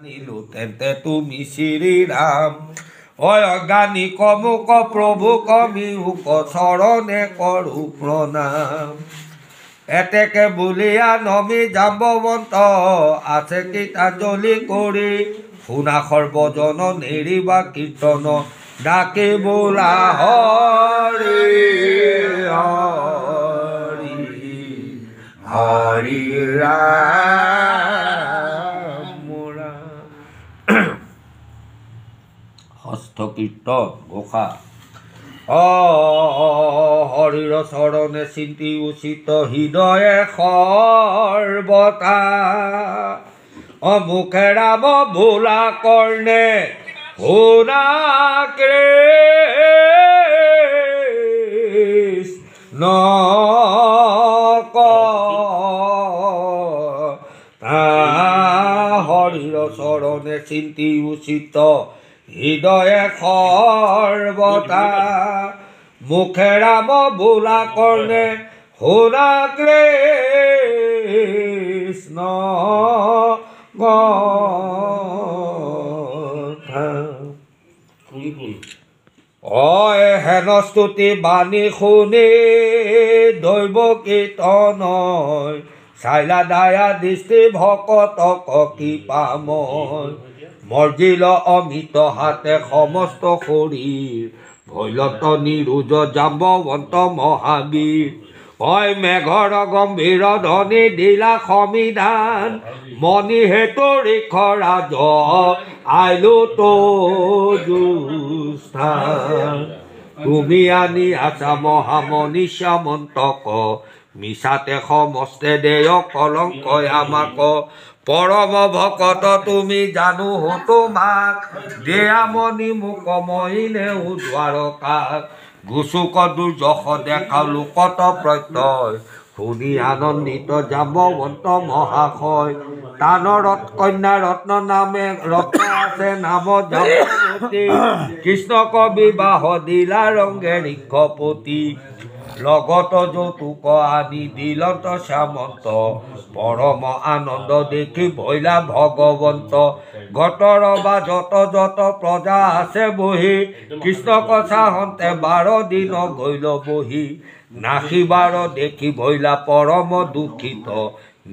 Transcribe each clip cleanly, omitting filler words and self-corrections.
নিলু তেন্তে তুমি শ্ৰীৰাম অজ্ঞানী কমুক প্ৰভু কমিউক চৰণে কৰু প্ৰণাম এতেকে বলিয়া নমি জাম্ববন্ত আছে গীতাঞ্জলি কৰি শুনা সৰ্বজন নেৰিবা কীৰ্তন ডাকে বোলা হৰি হৰি হৰি ৰাম ষষ্ঠ কীৰ্তন ঘোষা হৰিৰ চৰণে চিন্তি উচিত হৃদয়ে সৰ্বতা মুখে ৰাম ভোলা কৰ্ণে শুনা কৃষ্ণ হৰিৰ চৰণে চিন্তি উচিত হৃদয়ে সৰ্বতা মুখে ৰাম ভোলা কৰ্ণে শুনা কৃষ্ণ হেন স্তুতি বাণী শুনি দৈৱ কীৰ্তন চাইলা দায়া দৃষ্টি ভকতক কৃপাময় মৰ্জিল অমিত হাতে সমস্ত শৰীৰ ভৈলত নিৰোজ জাম্বৱন্ত মহাবীৰ হয় মেঘৰ গম্ভীৰ ধ্বনি দিলা সমিধান মণি হেতু ঋষ ৰাজ আইলো তো স্থান তুমি আনি আছা মহামনীষা মন্তক মিছাতে সমস্তে দেয় কলংক আমাক পৰম ভকত তুমি জানো তোমাক দেয়ামণি মোক মহিলে উদ্বাৰকাক গুচুক দুৰ্যশ দেখা লোকত প্ৰত্যয় শুনি আনন্দিত জাম্বৱন্ত মহাশয় তানৰত কন্যা ৰত্ন নামে ৰত্ন আছে নাম জাম্বৱতী কৃষ্ণক বিবাহ দিলা ৰংগে ঋষপতি লগত যৌতুক আনি দিলত শ্যামন্ত পৰম আনন্দ দেখি ভৈলা ভগৱন্ত গতৰ বা যত যত প্ৰজা আছে বহি কৃষ্ণক চাহন্তে 12 দিন গৈল বহি নাখিবাৰ দেখি ভৈলা পৰম দুখিত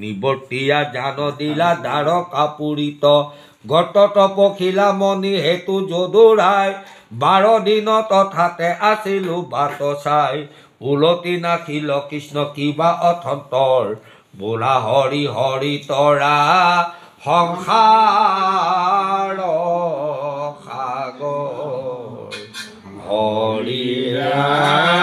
নিবৰ্তিয়া জান দিলা দ্বাৰ কাপুৰিত গতত পখিলা মণি হেতু যদুৰাই 12 দিন তথাতে আছিলো বাট চাই উলতি নাখিল কৃষ্ণ কিবা অথন্তৰ বোলা হৰি হৰি তৰা সংসাৰ সাগৰ হৰি ৰাম